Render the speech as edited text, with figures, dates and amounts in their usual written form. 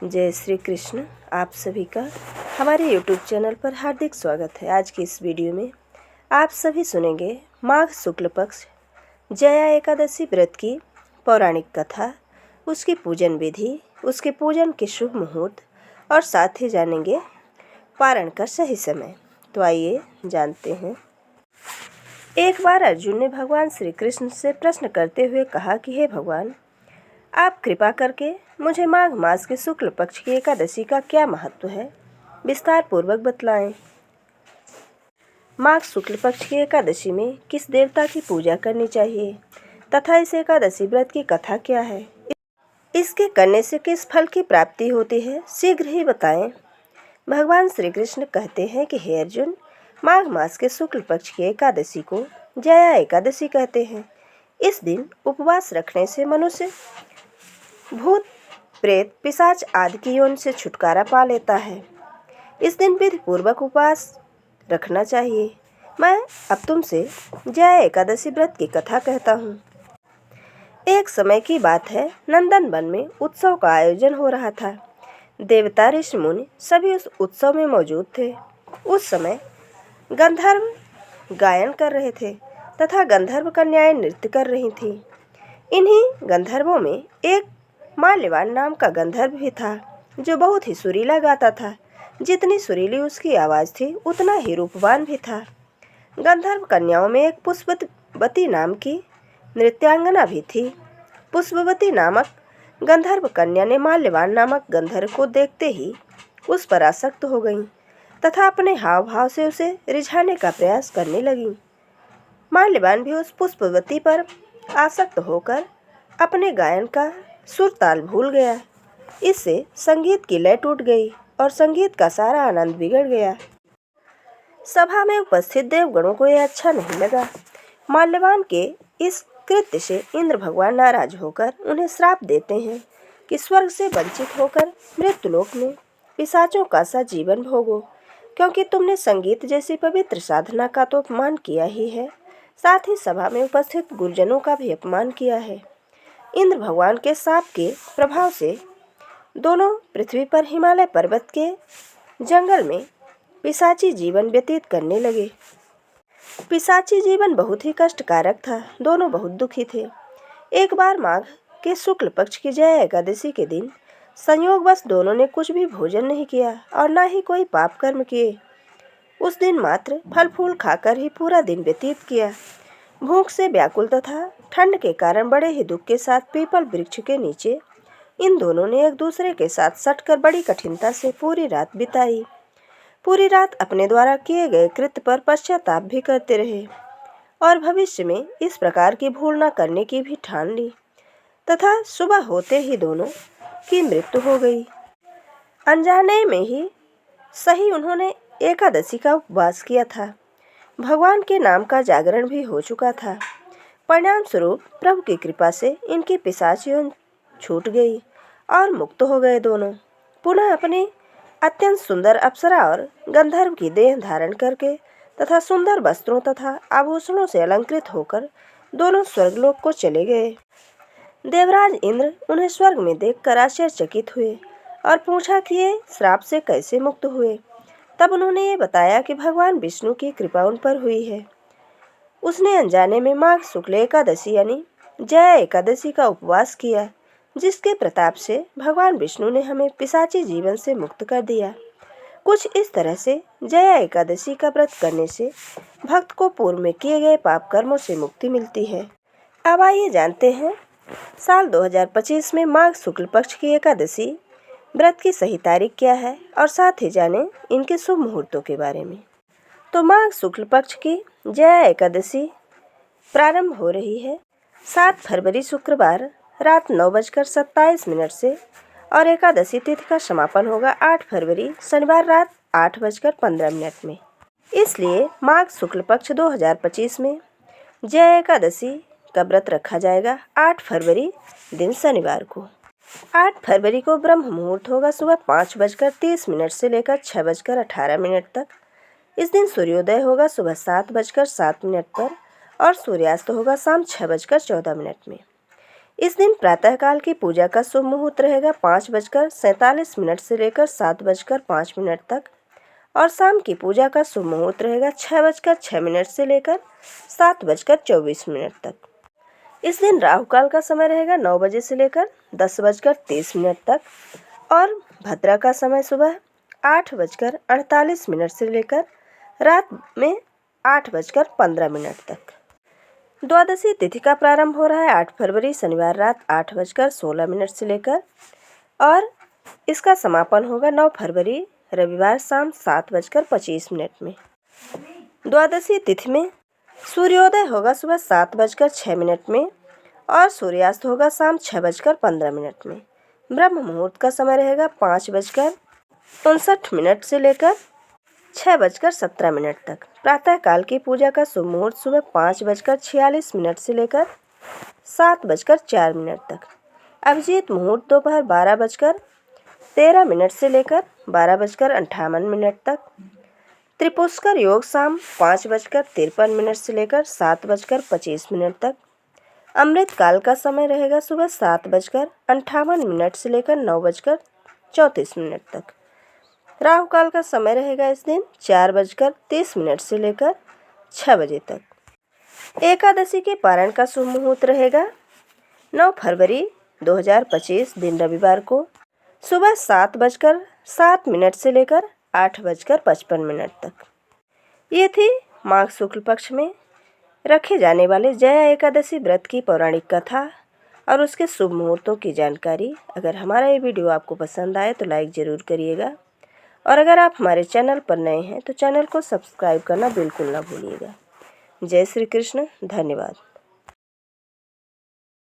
जय श्री कृष्ण। आप सभी का हमारे YouTube चैनल पर हार्दिक स्वागत है। आज की इस वीडियो में आप सभी सुनेंगे माघ शुक्ल पक्ष जया एकादशी व्रत की पौराणिक कथा, उसकी पूजन विधि, उसके पूजन के शुभ मुहूर्त और साथ ही जानेंगे पारण का सही समय। तो आइए जानते हैं। एक बार अर्जुन ने भगवान श्री कृष्ण से प्रश्न करते हुए कहा कि हे भगवान, आप कृपा करके मुझे माघ मास के शुक्ल पक्ष की एकादशी का क्या महत्व है, विस्तार पूर्वक बतलाएं। माघ शुक्ल पक्ष की एकादशी में किस देवता की पूजा करनी चाहिए तथा इस एकादशी व्रत की कथा क्या है, इसके करने से किस फल की प्राप्ति होती है, शीघ्र ही बताएं। भगवान श्री कृष्ण कहते हैं कि हे अर्जुन, माघ मास के शुक्ल पक्ष की एकादशी को जया एकादशी कहते हैं। इस दिन उपवास रखने से मनुष्य भूत प्रेत पिशाच आदि की योनि से छुटकारा पा लेता है। इस दिन विधि पूर्वक उपवास रखना चाहिए। मैं अब तुमसे जया एकादशी व्रत की कथा कहता हूँ। एक समय की बात है, नंदन वन में उत्सव का आयोजन हो रहा था। देवता ऋषि मुनि सभी उस उत्सव में मौजूद थे। उस समय गंधर्व गायन कर रहे थे तथा गंधर्व कन्याएं नृत्य कर रही थीं। इन्हीं गंधर्वों में एक माल्यवान नाम का गंधर्व भी था, जो बहुत ही सुरीला गाता था। जितनी सुरीली उसकी आवाज़ थी, उतना ही रूपवान भी था। गंधर्व कन्याओं में एक पुष्पवती नाम की नृत्यांगना भी थी। पुष्पवती नामक गंधर्व कन्या ने माल्यवान नामक गंधर्व को देखते ही उस पर आसक्त हो गई तथा अपने हाव भाव से उसे रिझाने का प्रयास करने लगी। माल्यवान भी उस पुष्पवती पर आसक्त होकर अपने गायन का सुर ताल भूल गया। इससे संगीत की लय टूट गई और संगीत का सारा आनंद बिगड़ गया। सभा में उपस्थित देवगणों को यह अच्छा नहीं लगा। माल्यवान के इस कृत्य से इंद्र भगवान नाराज होकर उन्हें श्राप देते हैं कि स्वर्ग से वंचित होकर मृत्युलोक में पिशाचों का सा जीवन भोगो, क्योंकि तुमने संगीत जैसी पवित्र साधना का तो अपमान किया ही है, साथ ही सभा में उपस्थित गुरुजनों का भी अपमान किया है। इंद्र भगवान के शाप के प्रभाव से दोनों पृथ्वी पर हिमालय पर्वत के जंगल में पिशाची जीवन व्यतीत करने लगे। पिशाची जीवन बहुत ही कष्टकारक था। दोनों बहुत दुखी थे। एक बार माघ के शुक्ल पक्ष की जया एकादशी के दिन संयोगवश दोनों ने कुछ भी भोजन नहीं किया और न ही कोई पाप कर्म किए। उस दिन मात्र फल फूल खाकर ही पूरा दिन व्यतीत किया। भूख से व्याकुल तथा ठंड के कारण बड़े ही दुख के साथ पीपल वृक्ष के नीचे इन दोनों ने एक दूसरे के साथ सटकर बड़ी कठिनता से पूरी रात बिताई। पूरी रात अपने द्वारा किए गए कृत्य पर पश्चाताप भी करते रहे और भविष्य में इस प्रकार की भूल न करने की भी ठान ली तथा सुबह होते ही दोनों की मृत्यु हो गई। अनजाने में ही सही उन्होंने एकादशी का उपवास किया था। भगवान के नाम का जागरण भी हो चुका था। परिणाम स्वरूप प्रभु की कृपा से इनकी पिशाच योनि छूट गई और मुक्त हो गए। दोनों पुनः अपनी अत्यंत सुंदर अप्सरा और गंधर्व की देह धारण करके तथा सुंदर वस्त्रों तथा आभूषणों से अलंकृत होकर दोनों स्वर्गलोक को चले गए। देवराज इंद्र उन्हें स्वर्ग में देखकर आश्चर्यचकित हुए और पूछा कि ये श्राप से कैसे मुक्त हुए। तब उन्होंने ये बताया कि भगवान विष्णु की कृपा उन पर हुई है। उसने अनजाने में माघ शुक्ल एकादशी यानी जया एकादशी का उपवास किया, जिसके प्रताप से भगवान विष्णु ने हमें पिशाची जीवन से मुक्त कर दिया। कुछ इस तरह से जया एकादशी का व्रत करने से भक्त को पूर्व में किए गए पाप कर्मों से मुक्ति मिलती है। अब आइए जानते हैं साल 2025 में माघ शुक्ल पक्ष की एकादशी व्रत की सही तारीख क्या है और साथ ही जानें इनके शुभ मुहूर्तों के बारे में। तो माघ शुक्ल पक्ष की जया एकादशी प्रारंभ हो रही है 7 फरवरी शुक्रवार रात 9:27 से और एकादशी तिथि का समापन होगा 8 फरवरी शनिवार रात 8:15 में। इसलिए माघ शुक्ल पक्ष 2025 में जया एकादशी का व्रत रखा जाएगा 8 फरवरी दिन शनिवार को। 8 फरवरी को ब्रह्म मुहूर्त होगा सुबह 5:30 से लेकर 6:18 तक। इस दिन सूर्योदय होगा सुबह 7:07 पर और सूर्यास्त होगा शाम 6:14 में। इस दिन प्रातःकाल की पूजा का शुभ मुहूर्त रहेगा 5:47 से लेकर 7:05 तक और शाम की पूजा का शुभ मुहूर्त रहेगा 6:06 से लेकर 7:24 तक। इस दिन राहु काल का समय रहेगा 9 बजे से लेकर 10:30 तक और भद्रा का समय सुबह 8:48 से लेकर रात में 8:15 तक। द्वादशी तिथि का प्रारंभ हो रहा है 8 फरवरी शनिवार रात 8:16 से लेकर और इसका समापन होगा 9 फरवरी रविवार शाम 7:25 में। द्वादशी तिथि में सूर्योदय होगा सुबह 7:06 में और सूर्यास्त होगा शाम 6:15 में। ब्रह्म मुहूर्त का समय रहेगा 5:59 से लेकर 6:17 तक। प्रातःकाल की पूजा का शुभ मुहूर्त सुबह 5:46 से लेकर 7:04 तक। अभिजीत मुहूर्त दोपहर 12:13 से लेकर 12:58 तक। त्रिपुष्कर योग शाम 5:53 से लेकर 7:25 तक। अमृत काल का समय रहेगा सुबह 7:58 से लेकर 9:34 तक। राहु काल का समय रहेगा इस दिन 4:30 से लेकर 6 बजे तक। एकादशी के पारण का शुभ मुहूर्त रहेगा 9 फरवरी 2025 दिन रविवार को सुबह 7:07 से लेकर 8:55 तक। ये थी माघ शुक्ल पक्ष में रखे जाने वाले जया एकादशी व्रत की पौराणिक कथा और उसके शुभ मुहूर्तों की जानकारी। अगर हमारा ये वीडियो आपको पसंद आए तो लाइक ज़रूर करिएगा और अगर आप हमारे चैनल पर नए हैं तो चैनल को सब्सक्राइब करना बिल्कुल ना भूलिएगा। जय श्री कृष्ण, धन्यवाद।